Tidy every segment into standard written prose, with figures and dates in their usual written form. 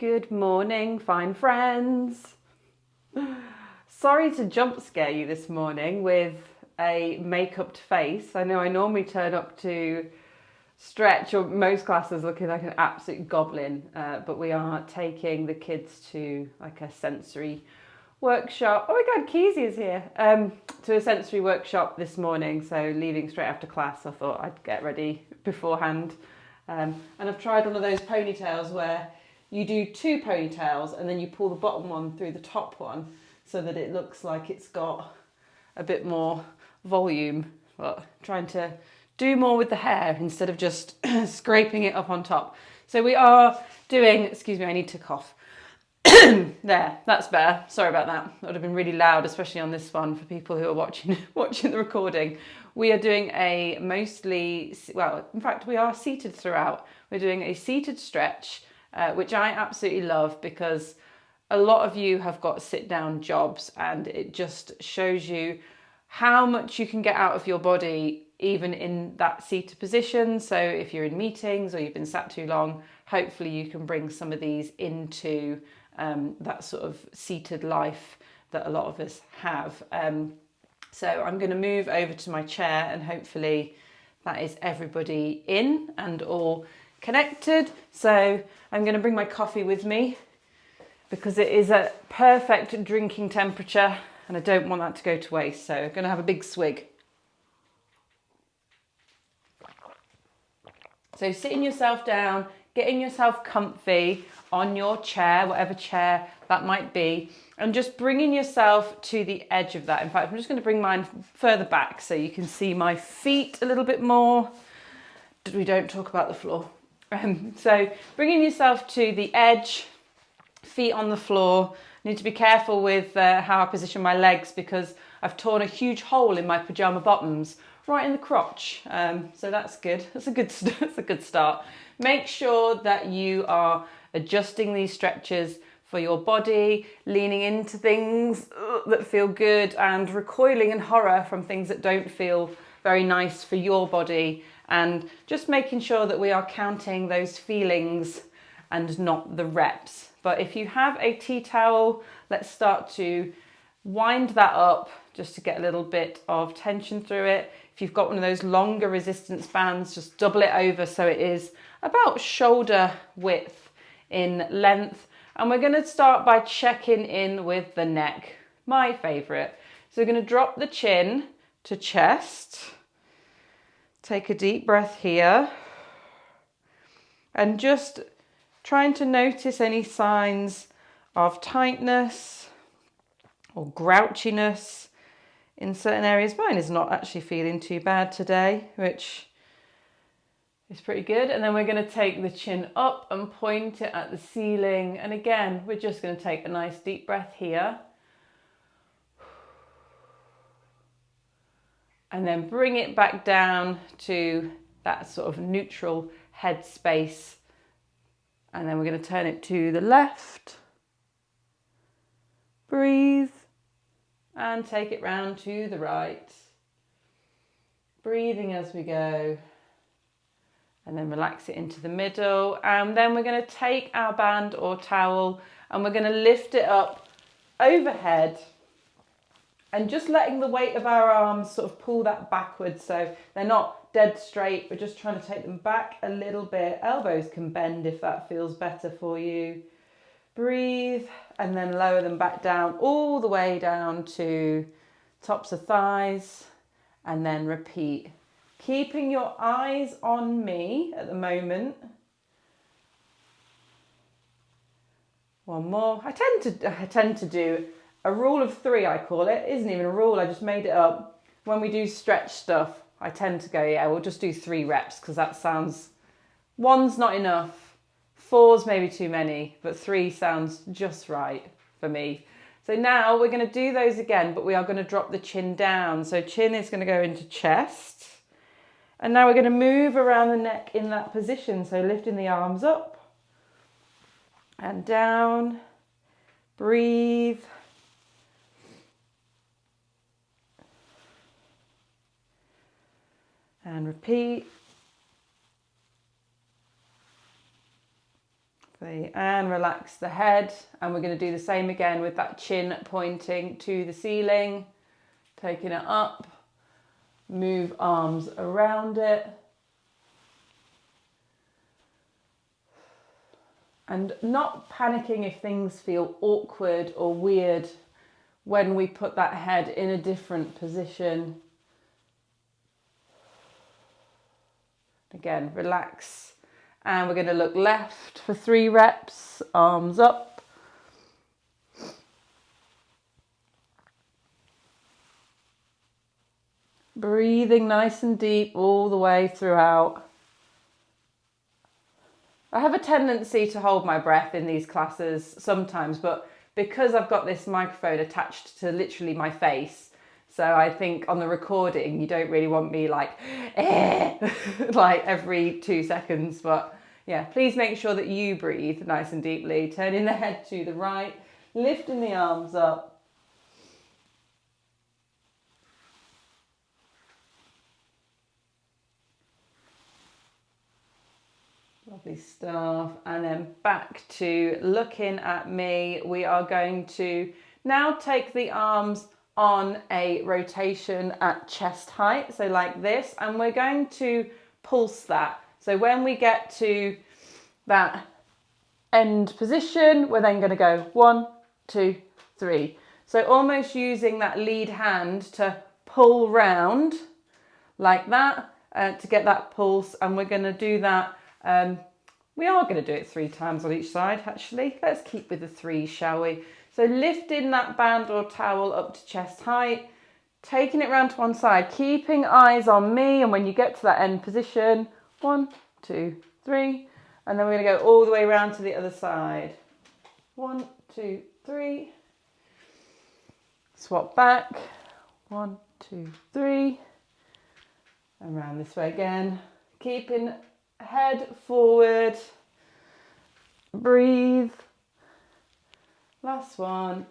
Good morning, fine friends. Sorry to jump scare you this morning with a make-upped face. I know I normally turn up to stretch or most classes looking like an absolute goblin, but we are taking the kids to like a sensory workshop. Oh my God, Keezy is here. To a sensory workshop this morning, so leaving straight after class. I thought I'd get ready beforehand. And I've tried one of those ponytails where you do two ponytails and then you pull the bottom one through the top one so that it looks like it's got a bit more volume. But trying to do more with the hair instead of just scraping it up on top. So we are doing, excuse me, I need to cough. There, that's better. Sorry about that. That would have been really loud, especially on this one for people who are watching the recording. We are doing a mostly, well, in fact, we are seated throughout. We're doing a seated stretch, which I absolutely love because a lot of you have got sit-down jobs and it just shows you how much you can get out of your body even in that seated position. So if you're in meetings or you've been sat too long, hopefully you can bring some of these into that sort of seated life that a lot of us have. So I'm going to move over to my chair and hopefully that is everybody in and all connected. So I'm going to bring my coffee with me because it is at perfect drinking temperature and I don't want that to go to waste. So I'm going to have a big swig. So sitting yourself down, getting yourself comfy on your chair, whatever chair that might be, and just bringing yourself to the edge of that. In fact, I'm just going to bring mine further back so you can see my feet a little bit more. We don't talk about the floor. So bringing yourself to the edge, feet on the floor. I need to be careful with how I position my legs because I've torn a huge hole in my pajama bottoms right in the crotch. So that's good. That's a good start. Make sure that you are adjusting these stretches for your body, leaning into things that feel good and recoiling in horror from things that don't feel very nice for your body, and just making sure that we are counting those feelings and not the reps. But if you have a tea towel, let's start to wind that up just to get a little bit of tension through it. If you've got one of those longer resistance bands, just double it over so it is about shoulder width in length. And we're going to start by checking in with the neck, my favourite. So we're going to drop the chin to chest. Take a deep breath here. And just trying to notice any signs of tightness or grouchiness in certain areas. Mine is not actually feeling too bad today, which is pretty good. And then we're going to take the chin up and point it at the ceiling. And again, we're just going to take a nice deep breath here. And then bring it back down to that sort of neutral head space. And then we're going to turn it to the left. Breathe. And take it round to the right. Breathing as we go. And then relax it into the middle. And then we're going to take our band or towel and we're going to lift it up overhead. And just letting the weight of our arms sort of pull that backwards so they're not dead straight. We're just trying to take them back a little bit. Elbows can bend if that feels better for you. Breathe and then lower them back down all the way down to tops of thighs and then repeat. Keeping your eyes on me at the moment. One more. I tend to do a rule of three, I call it. It isn't even a rule, I just made it up. When we do stretch stuff, I tend to go, yeah, we'll just do 3 reps because that sounds, 1's not enough, 4's maybe too many, but 3 sounds just right for me. So now we're going to do those again, but we are going to drop the chin down. So chin is going to go into chest. And now we're going to move around the neck in that position. So lifting the arms up and down. Breathe. And repeat. And relax the head. And we're going to do the same again with that chin pointing to the ceiling, taking it up, move arms around it. And not panicking if things feel awkward or weird when we put that head in a different position. Again, relax. And we're going to look left for 3 reps, arms up. Breathing nice and deep all the way throughout. I have a tendency to hold my breath in these classes sometimes, but because I've got this microphone attached to literally my face, so I think on the recording you don't really want me like, like every 2 seconds, but yeah, please make sure that you breathe nice and deeply, turning the head to the right, lifting the arms up. Lovely stuff. And then back to looking at me. We are going to now take the arms on a rotation at chest height, so like this, and we're going to pulse that. So when we get to that end position, we're then going to go 1, 2, 3. So almost using that lead hand to pull round like that to get that pulse, and we're going to do that. We are going to do it 3 times on each side, actually. Let's keep with the 3, shall we? So lifting that band or towel up to chest height, taking it round to one side, keeping eyes on me, and when you get to that end position, 1, 2, 3, and then we're going to go all the way around to the other side. 1, 2, 3. Swap back. 1, 2, 3. And round this way again. Keeping head forward. Breathe. Last one.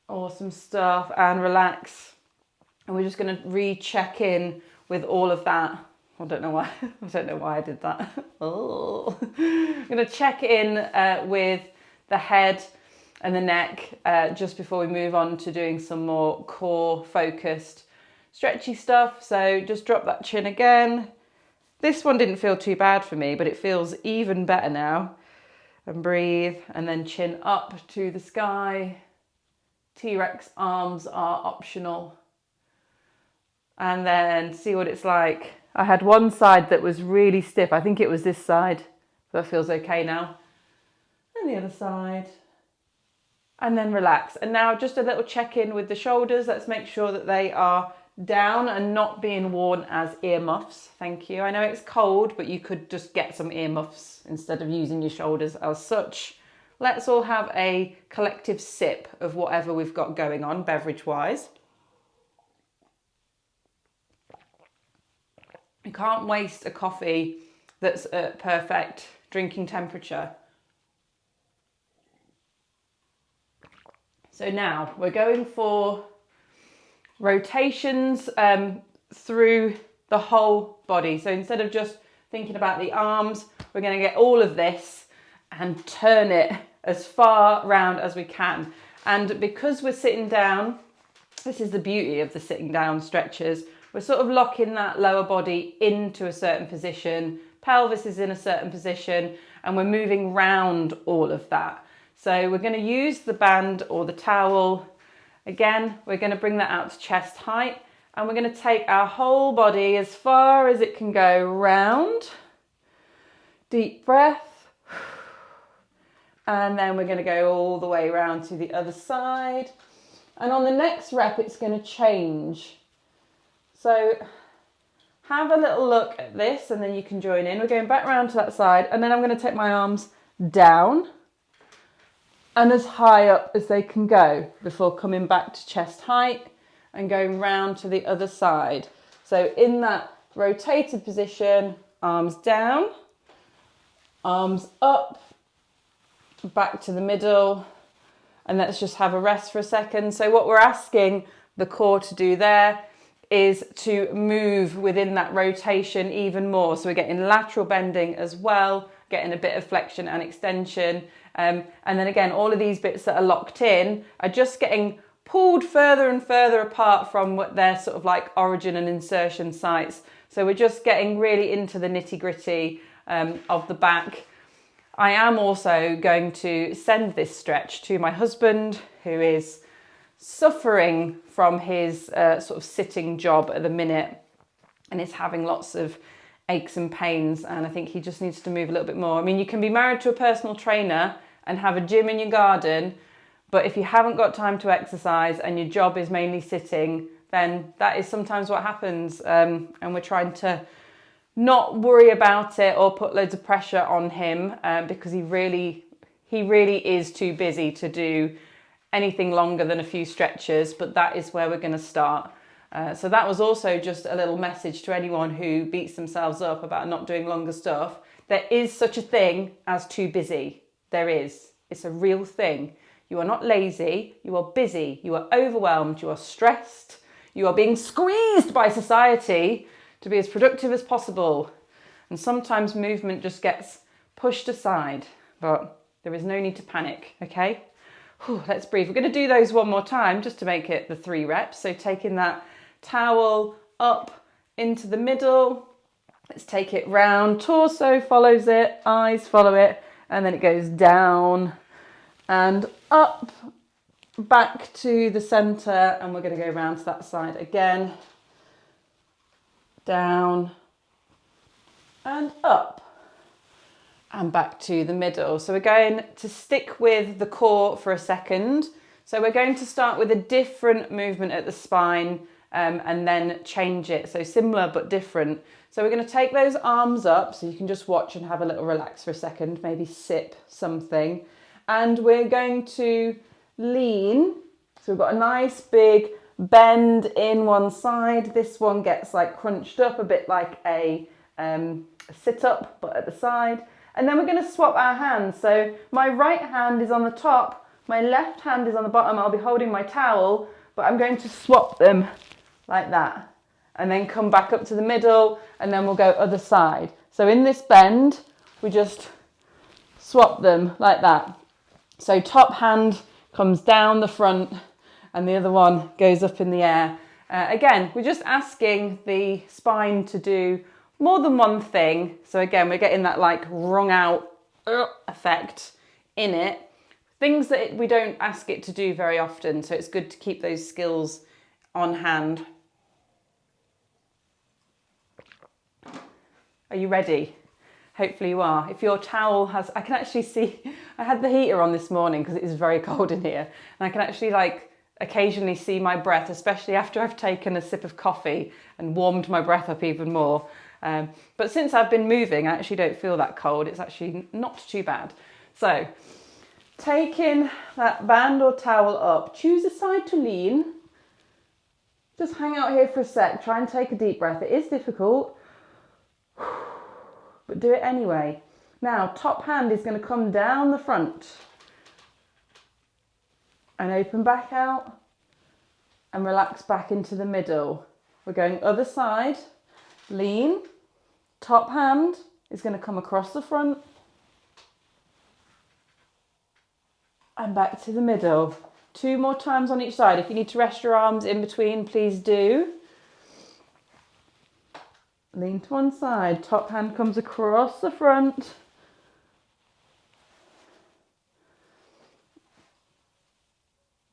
Awesome stuff. And relax. And we're just going to recheck in with all of that. I don't know why. I don't know why I did that. Oh. I'm going to check in with the head and the neck just before we move on to doing some more core focused stretchy stuff. So just drop that chin again. This one didn't feel too bad for me, but it feels even better now. And breathe, and then chin up to the sky. T-Rex arms are optional. And then see what it's like. I had one side that was really stiff. I think it was this side. That feels okay now. And the other side. And then relax. And now just a little check-in with the shoulders. Let's make sure that they are down and not being worn as earmuffs. Thank you. I know it's cold, but you could just get some earmuffs instead of using your shoulders as such. Let's all have a collective sip of whatever we've got going on beverage-wise. You can't waste a coffee that's at perfect drinking temperature. So now we're going for rotations through the whole body. So instead of just thinking about the arms, we're going to get all of this and turn it as far round as we can. And because we're sitting down, this is the beauty of the sitting down stretches, we're sort of locking that lower body into a certain position, pelvis is in a certain position, and we're moving round all of that. So we're going to use the band or the towel. Again, we're going to bring that out to chest height, and we're going to take our whole body as far as it can go round. Deep breath. And then we're going to go all the way around to the other side. And on the next rep, it's going to change. So have a little look at this, and then you can join in. We're going back round to that side, and then I'm going to take my arms down and as high up as they can go before coming back to chest height and going round to the other side. So in that rotated position, arms down, arms up, back to the middle, and let's just have a rest for a second. So what we're asking the core to do there is to move within that rotation even more. So we're getting lateral bending as well, getting a bit of flexion and extension. And then again, all of these bits that are locked in are just getting pulled further and further apart from what their sort of like origin and insertion sites. So we're just getting really into the nitty gritty of the back. I am also going to send this stretch to my husband, who is suffering from his sort of sitting job at the minute and is having lots of aches and pains, and I think he just needs to move a little bit more. I mean, you can be married to a personal trainer and have a gym in your garden, but if you haven't got time to exercise and your job is mainly sitting, then that is sometimes what happens, and we're trying to not worry about it or put loads of pressure on him, because he really is too busy to do anything longer than a few stretches, but that is where we're going to start. So that was also just a little message to anyone who beats themselves up about not doing longer stuff. There is such a thing as too busy. There is. It's a real thing. You are not lazy. You are busy. You are overwhelmed. You are stressed. You are being squeezed by society to be as productive as possible. And sometimes movement just gets pushed aside, but there is no need to panic, okay? Whew, let's breathe. We're going to do those one more time just to make it the 3 reps. So taking that towel up into the middle. Let's take it round. Torso follows it, eyes follow it, and then it goes down and up, back to the center, and we're going to go round to that side again. Down and up and back to the middle. So we're going to stick with the core for a second. So we're going to start with a different movement at the spine, and then change it. So similar but different. So we're going to take those arms up, so you can just watch and have a little relax for a second, maybe sip something. And we're going to lean. So we've got a nice big bend in one side. This one gets like crunched up, a bit like a sit-up, but at the side. And then we're going to swap our hands. So my right hand is on the top, my left hand is on the bottom. I'll be holding my towel, but I'm going to swap them like that. And then come back up to the middle, and then we'll go other side. So in this bend, we just swap them like that. So top hand comes down the front, and the other one goes up in the air. Again, we're just asking the spine to do more than one thing. So again, we're getting that like wrung out effect in it. Things that we don't ask it to do very often. So it's good to keep those skills on hand. Are you ready? Hopefully you are. If your towel has, I can actually see, I had the heater on this morning because it is very cold in here. And I can actually like occasionally see my breath, especially after I've taken a sip of coffee and warmed my breath up even more. But since I've been moving, I actually don't feel that cold. It's actually not too bad. So taking that band or towel up, choose a side to lean. Just hang out here for a sec. Try and take a deep breath. It is difficult, but do it anyway. Now, top hand is going to come down the front and open back out and relax back into the middle. We're going other side, lean, top hand is going to come across the front and back to the middle. 2 more times on each side. If you need to rest your arms in between, please do. Lean to one side, top hand comes across the front.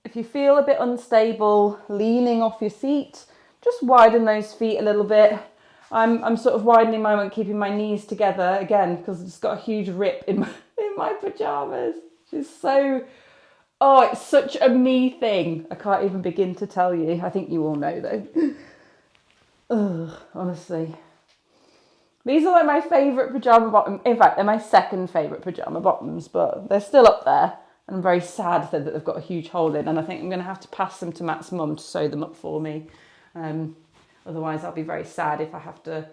If you feel a bit unstable, leaning off your seat, just widen those feet a little bit. I'm sort of widening mine and keeping my knees together again because I've just got a huge rip in my pajamas. It's so, it's such a me thing. I can't even begin to tell you. I think you all know though. Ugh, honestly. These are like my favourite pyjama bottoms. In fact, they're my second favourite pyjama bottoms, but they're still up there. And I'm very sad that they've got a huge hole in, and I think I'm going to have to pass them to Matt's mum to sew them up for me. Otherwise, I'll be very sad if I have to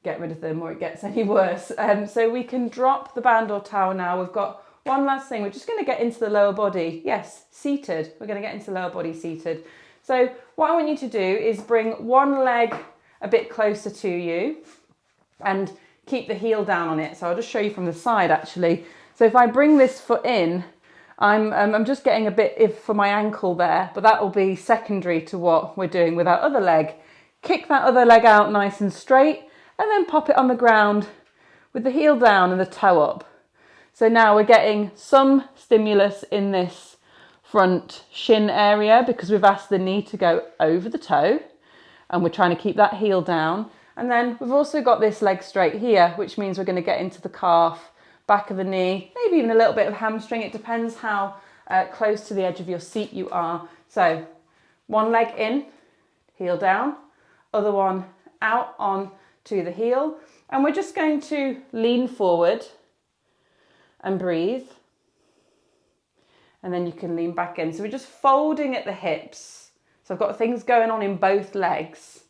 get rid of them or it gets any worse. So we can drop the band or towel now. We've got one last thing. We're just going to get into the lower body. Yes, seated. We're going to get into the lower body seated. So what I want you to do is bring one leg a bit closer to you and keep the heel down on it. So I'll just show you from the side actually. So if I bring this foot in, I'm just getting a bit for my ankle there, but that will be secondary to what we're doing with our other leg. Kick that other leg out nice and straight and then pop it on the ground with the heel down and the toe up. So now we're getting some stimulus in this front shin area because we've asked the knee to go over the toe and we're trying to keep that heel down. And then we've also got this leg straight here, which means we're going to get into the calf, back of the knee, maybe even a little bit of hamstring. It depends how close to the edge of your seat you are. So one leg in, heel down, other one out on to the heel. And we're just going to lean forward and breathe. And then you can lean back in. So we're just folding at the hips. So I've got things going on in both legs.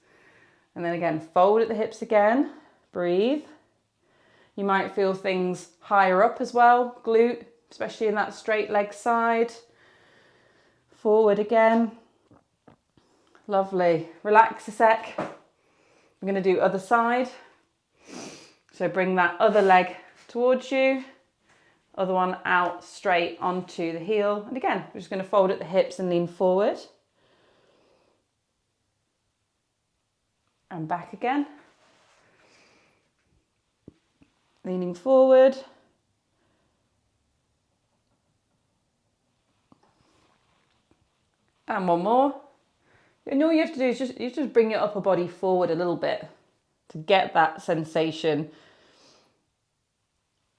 And then again, fold at the hips again, breathe. You might feel things higher up as well, glute, especially in that straight leg side. Forward again. Lovely. Relax a sec. I'm going to do other side. So bring that other leg towards you. Other one out straight onto the heel. And again, we're just going to fold at the hips and lean forward. And back again. Leaning forward. And one more. And all you have to do is just bring your upper body forward a little bit to get that sensation.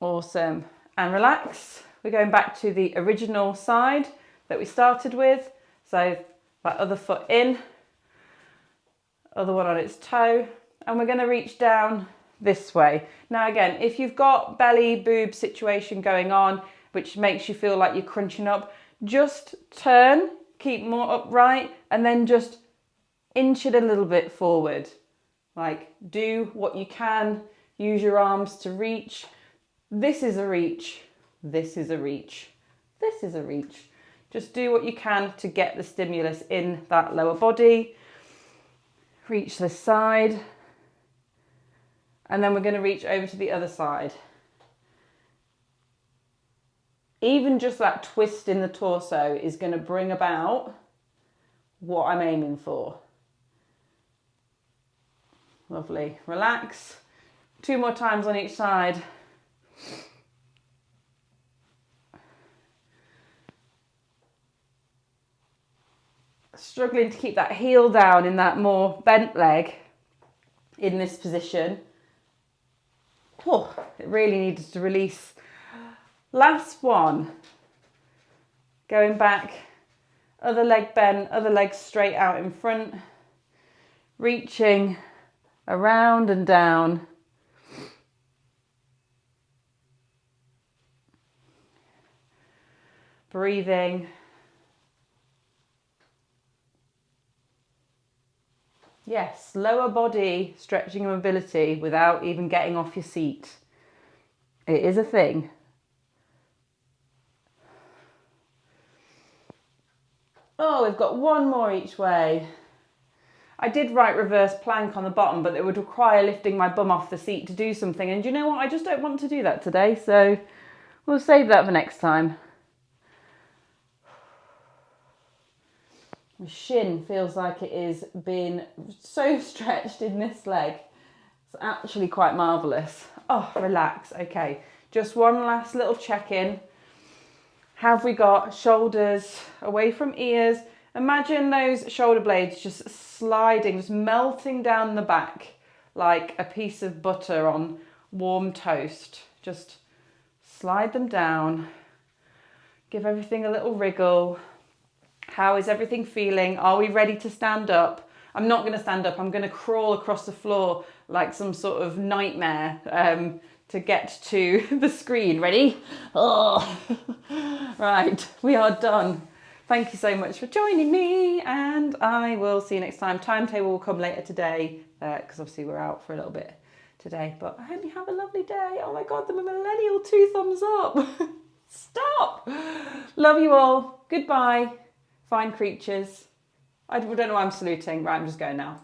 Awesome. And relax. We're going back to the original side that we started with. So that other foot in, other one on its toe, and we're going to reach down this way. Now again, if you've got belly boob situation going on, which makes you feel like you're crunching up, just turn, keep more upright, and then just inch it a little bit forward. Like, do what you can, use your arms to reach. This is a reach, this is a reach, this is a reach. Just do what you can to get the stimulus in that lower body. Reach this side. And then we're going to reach over to the other side. Even just that twist in the torso is going to bring about what I'm aiming for. Lovely. Relax. 2 more times on each side. Struggling to keep that heel down in that more bent leg in this position. Oh, it really needed to release. Last one. Going back, other leg bent, other leg straight out in front. Reaching around and down. Breathing. Yes, lower body stretching and mobility without even getting off your seat. It is a thing. Oh, we've got one more each way. I did write reverse plank on the bottom, but it would require lifting my bum off the seat to do something. And you know what? I just don't want to do that today. So we'll save that for next time. My shin feels like it is being so stretched in this leg. It's actually quite marvellous. Oh, relax. Okay, just one last little check-in. Have we got shoulders away from ears? Imagine those shoulder blades just sliding, just melting down the back like a piece of butter on warm toast. Just slide them down. Give everything a little wriggle. How is everything feeling? Are we ready to stand up? I'm not going to stand up. I'm going to crawl across the floor like some sort of nightmare to get to the screen. Ready? Oh, right. We are done. Thank you so much for joining me, and I will see you next time. Timetable will come later today because obviously we're out for a little bit today. But I hope you have a lovely day. Oh my God, the millennial 2 thumbs up. Stop. Love you all. Goodbye. Fine creatures. I don't know why I'm saluting. Right, I'm just going now.